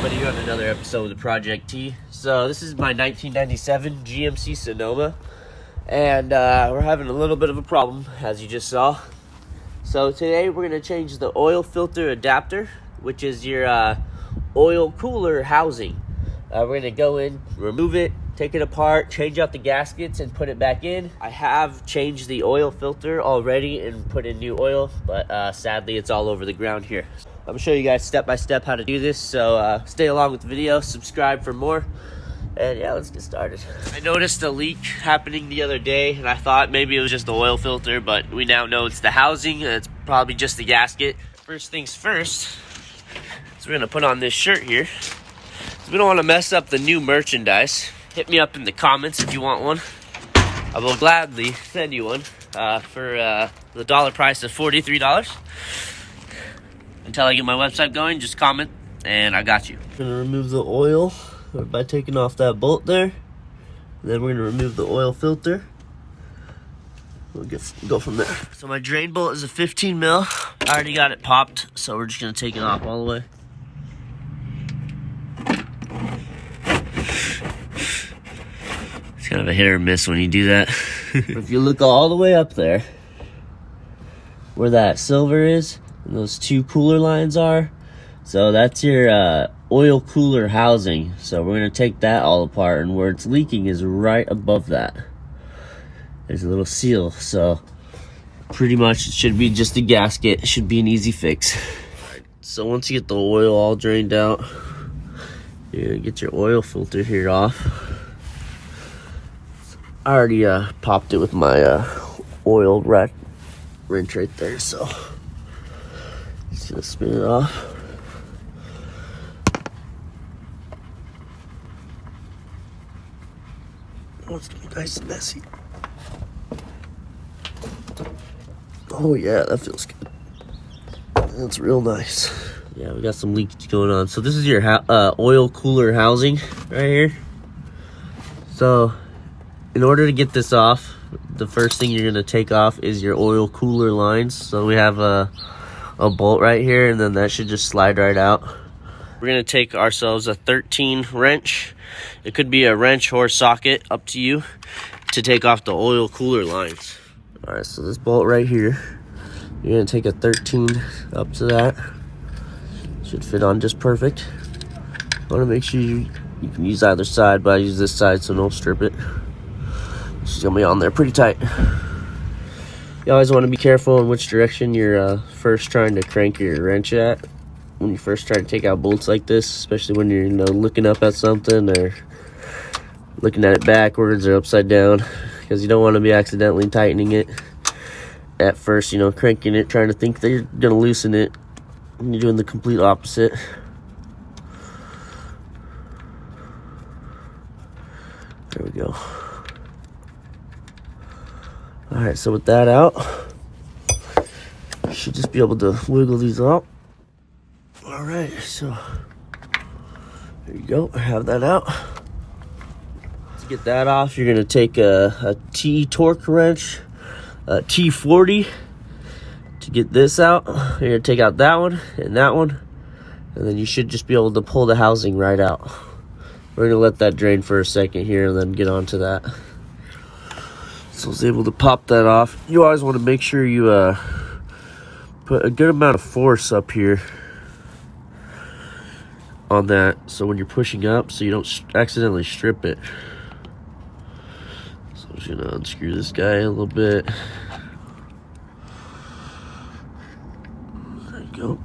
everybody on another episode of the Project.T. So this is my 1997 GMC Sonoma, and we're having a little bit of a problem, as you just saw. So today we're going to change the oil filter adapter, which is your oil cooler housing. We're going to go in, remove it, take it apart, change out the gaskets, and put it back in. I have changed the oil filter already and put in new oil, but sadly it's all over the ground here. I'm going to show you guys step by step how to do this, so stay along with the video, subscribe for more, and yeah, let's get started. I noticed a leak happening the other day, and I thought maybe it was just the oil filter, but we now know it's the housing, and it's probably just the gasket. First things first, so we're going to put on this shirt here. So we don't want to mess up the new merchandise. Hit me up in the comments if you want one. I will gladly send you one for the dollar price of $43. Until I get my website going, just comment and I got you. We're gonna remove the oil by taking off that bolt there. Then we're gonna remove the oil filter. We'll go from there. So my drain bolt is a 15 mil. I already got it popped, so we're just gonna take it off all the way. It's kind of a hit or miss when you do that. If you look all the way up there, where that silver is, and those two cooler lines are, so that's your oil cooler housing. So we're going to take that all apart, and where it's leaking is right above that. There's a little seal, so pretty much it should be just a gasket. It should be an easy fix. Right, so once you get the oil all drained out, you're going to get your oil filter here off. I already popped it with my oil wrench right there, so just gonna spin it off. Oh, it's gonna be nice and messy. Oh yeah, that feels good. That's real nice. Yeah, we got some leakage going on. So this is your oil cooler housing right here. So in order to get this off, the first thing you're gonna take off is your oil cooler lines. So we have a bolt right here, and then that should just slide right out. We're gonna take ourselves a 13 wrench. It could be a wrench or socket, up to you, to take off the oil cooler lines. All right, so this bolt right here, you're gonna take a 13 up to that. Should fit on just perfect. Wanna make sure you can use either side, but I use this side so don't strip it. She's gonna be on there pretty tight. You always want to be careful in which direction you're first trying to crank your wrench at when you first try to take out bolts like this, especially when you're looking up at something or looking at it backwards or upside down, because you don't want to be accidentally tightening it at first, cranking it, trying to think that you're gonna loosen it, and you're doing the complete opposite. There we go. Alright, so with that out, you should just be able to wiggle these out. Alright, so there you go. I have that out. To get that off, you're going to take a T torque wrench, a T40, to get this out. You're going to take out that one, and then you should just be able to pull the housing right out. We're going to let that drain for a second here and then get onto that. So I was able to pop that off. You always want to make sure you put a good amount of force up here on that, so when you're pushing up, so you don't accidentally strip it. So I'm just gonna unscrew this guy a little bit. There you go.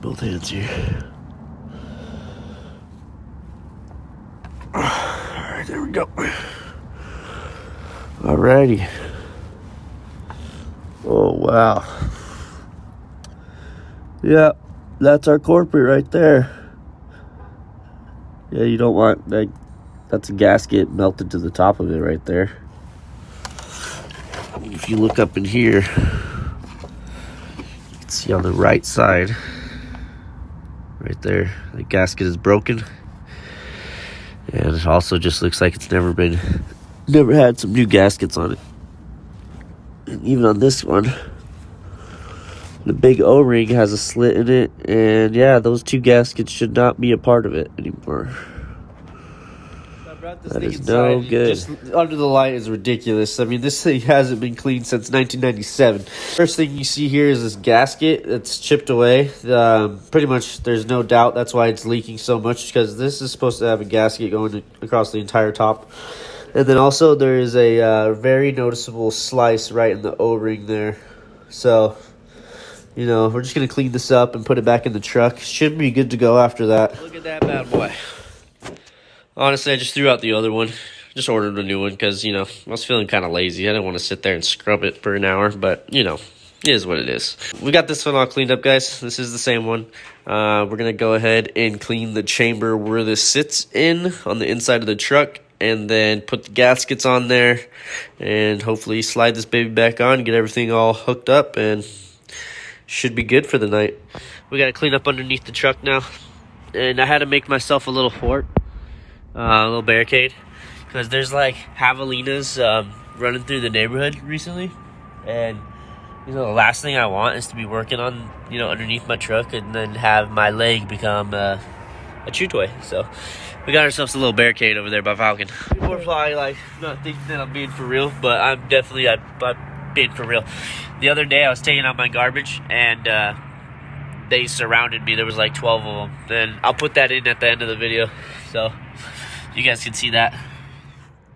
Both hands here. Alright, there we go. Alrighty. Oh, wow. Yeah, that's our corporate right there. Yeah, you don't want that. That's a gasket melted to the top of it right there. If you look up in here, you can see on the right side right there. The gasket is broken, and it also just looks like it's never had some new gaskets on it. And even on this one, the big O-ring has a slit in it, and yeah, those two gaskets should not be a part of it anymore. That is no good. Just under the light is ridiculous. I mean, this thing hasn't been cleaned since 1997. First thing you see here is this gasket that's chipped away. Pretty much, there's no doubt that's why it's leaking so much, because this is supposed to have a gasket going across the entire top. And then also there is a very noticeable slice right in the O-ring there. So, you know, we're just going to clean this up and put it back in the truck. Should be good to go after that. Look at that bad boy. Honestly, I just threw out the other one. Just ordered a new one because, you know, I was feeling kind of lazy. I didn't want to sit there and scrub it for an hour, but, you know, it is what it is. We got this one all cleaned up, guys. This is the same one. We're going to go ahead and clean the chamber where this sits in on the inside of the truck, and then put the gaskets on there, and hopefully slide this baby back on, get everything all hooked up, and should be good for the night. We got to clean up underneath the truck now, and I had to make myself a little fort. A little barricade, because there's like javelinas running through the neighborhood recently, and you know, the last thing I want is to be working on, you know, underneath my truck and then have my leg become a chew toy. So we got ourselves a little barricade over there by Falcon. People are probably like not thinking that I'm being for real, but I'm definitely I'm being for real. The other day I was taking out my garbage, and they surrounded me. There was like 12 of them, and I'll put that in at the end of the video, so you guys can see that.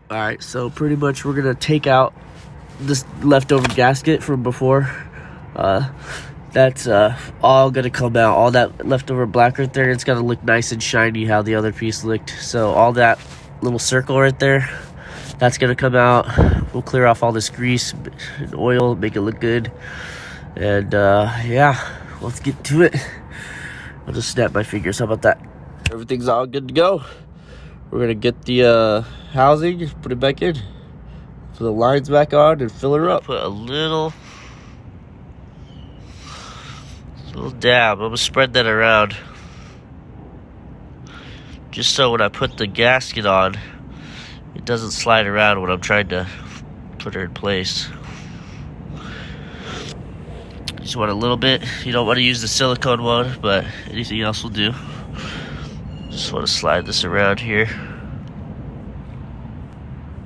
Alright, so pretty much we're going to take out this leftover gasket from before. That's all going to come out. All that leftover black right there, it's going to look nice and shiny how the other piece looked. So all that little circle right there, that's going to come out. We'll clear off all this grease and oil, make it look good. And yeah, let's get to it. I'll just snap my fingers. How about that? Everything's all good to go. We're going to get the housing, put it back in, put the lines back on, and fill her up. Put a little dab. I'm going to spread that around, just so when I put the gasket on, it doesn't slide around when I'm trying to put her in place. Just want a little bit. You don't want to use the silicone one, but anything else will do. Just want to slide this around here.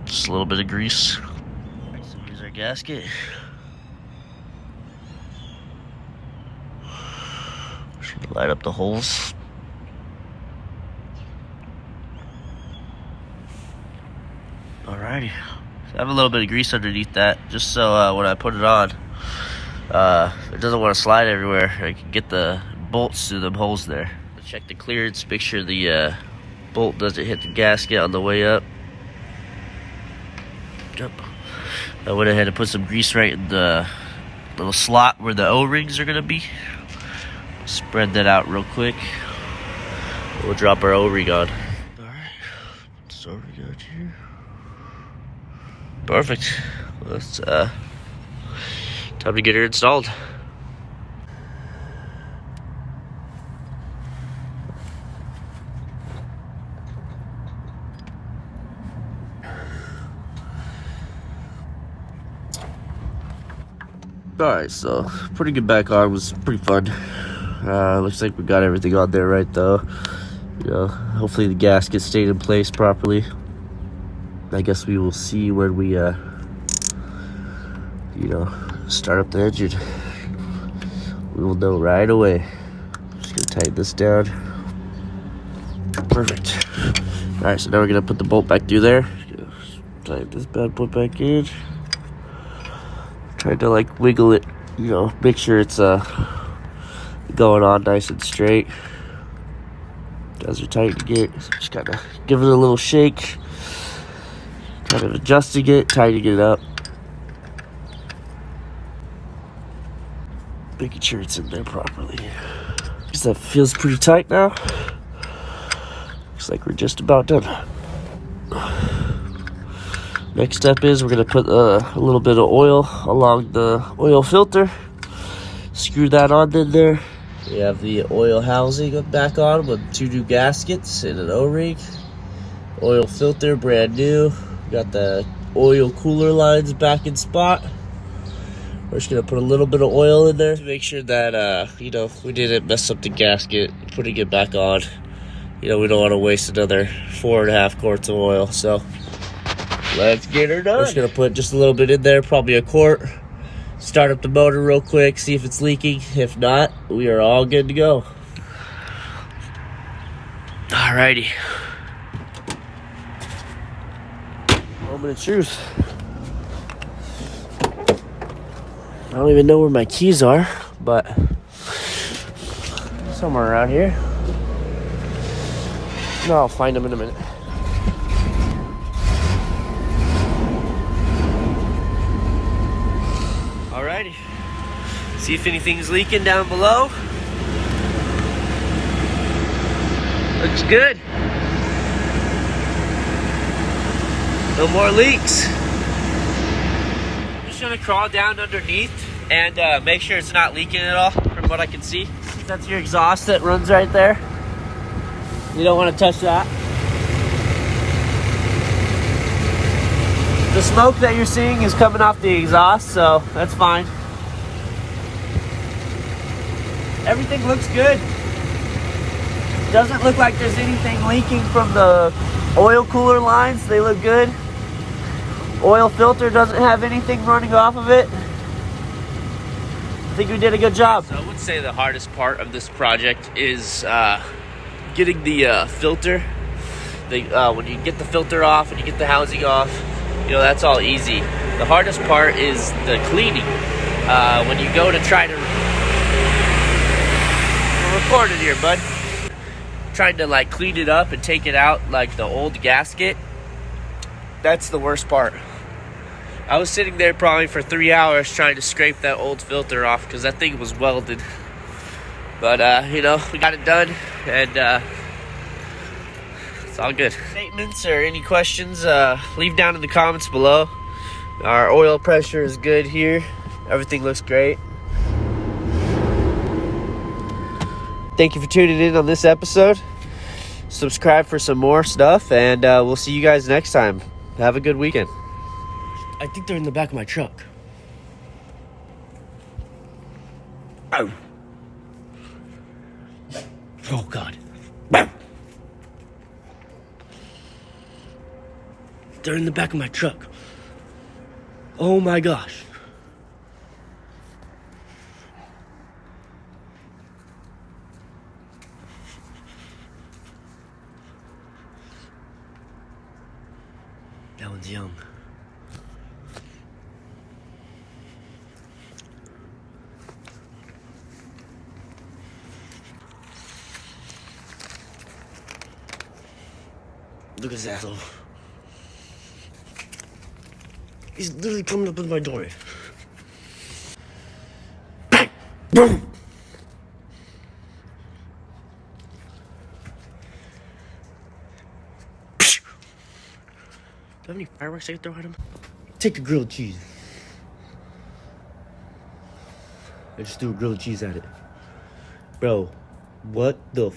Just a little bit of grease. So here's our gasket. Should line up the holes. Alrighty. So I have a little bit of grease underneath that, just so when I put it on, it doesn't want to slide everywhere. I can get the bolts through the holes there. Check the clearance, make sure the bolt doesn't hit the gasket on the way up. Yep. I went ahead and put some grease right in the little slot where the O-rings are going to be. Spread that out real quick. We'll drop our O-ring on. Alright, this O-ring out here. Perfect. Let's, time to get her installed. Alright, so pretty good back on. Was pretty fun. Looks like we got everything on there right though. You know, hopefully the gasket stayed in place properly. I guess we will see when we you know, start up the engine. We will know right away. Just gonna tighten this down. Perfect. Alright, so now we're gonna put the bolt back through there. Tighten this bad boy back in. Trying to like wiggle it, you know, make sure it's going on nice and straight. Guys are tightening it, so just kind of give it a little shake, kind of adjusting it, tightening it up, making sure it's in there properly. Because that feels pretty tight now. Looks like we're just about done. Next step is we're going to put a little bit of oil along the oil filter. Screw that on in there. We have the oil housing back on with 2 new gaskets and an O-ring. Oil filter, brand new. Got the oil cooler lines back in spot. We're just gonna put a little bit of oil in there to make sure that, we didn't mess up the gasket putting it back on. We don't want to waste another 4.5 quarts of oil, so let's get her done. We're just gonna put just a little bit in there, probably a quart. Start up the motor real quick, see if it's leaking. If not, we are all good to go. Alrighty. Moment of truth. I don't even know where my keys are, but somewhere around here. No, I'll find them in a minute. Alrighty. See if anything's leaking down below. Looks good. No more leaks. I'm just gonna crawl down underneath and make sure it's not leaking at all from what I can see. That's your exhaust that runs right there. You don't want to touch that. The smoke that you're seeing is coming off the exhaust, so that's fine. Everything looks good. Doesn't look like there's anything leaking from the oil cooler lines. They look good. Oil filter doesn't have anything running off of it. I think we did a good job. So I would say the hardest part of this project is getting the filter. When you get the filter off and you get the housing off, that's all easy. The hardest part is the cleaning. When you go to try to record it here, bud. Trying to clean it up and take it out like the old gasket. That's the worst part. I was sitting there probably for 3 hours trying to scrape that old filter off because that thing was welded. But we got it done, and it's all good. Statements or any questions, leave down in the comments below. Our oil pressure is good here. Everything looks great. Thank you for tuning in on this episode. Subscribe for some more stuff, and we'll see you guys next time. Have a good weekend. I think they're in the back of my truck. Oh. Oh, God. They're in the back of my truck. Oh, my gosh. That one's young. Look at this asshole. He's literally coming up with my door. Bang! Boom! Do you have any fireworks I can throw at him? Take a grilled cheese. I just threw a grilled cheese at it. Bro, what the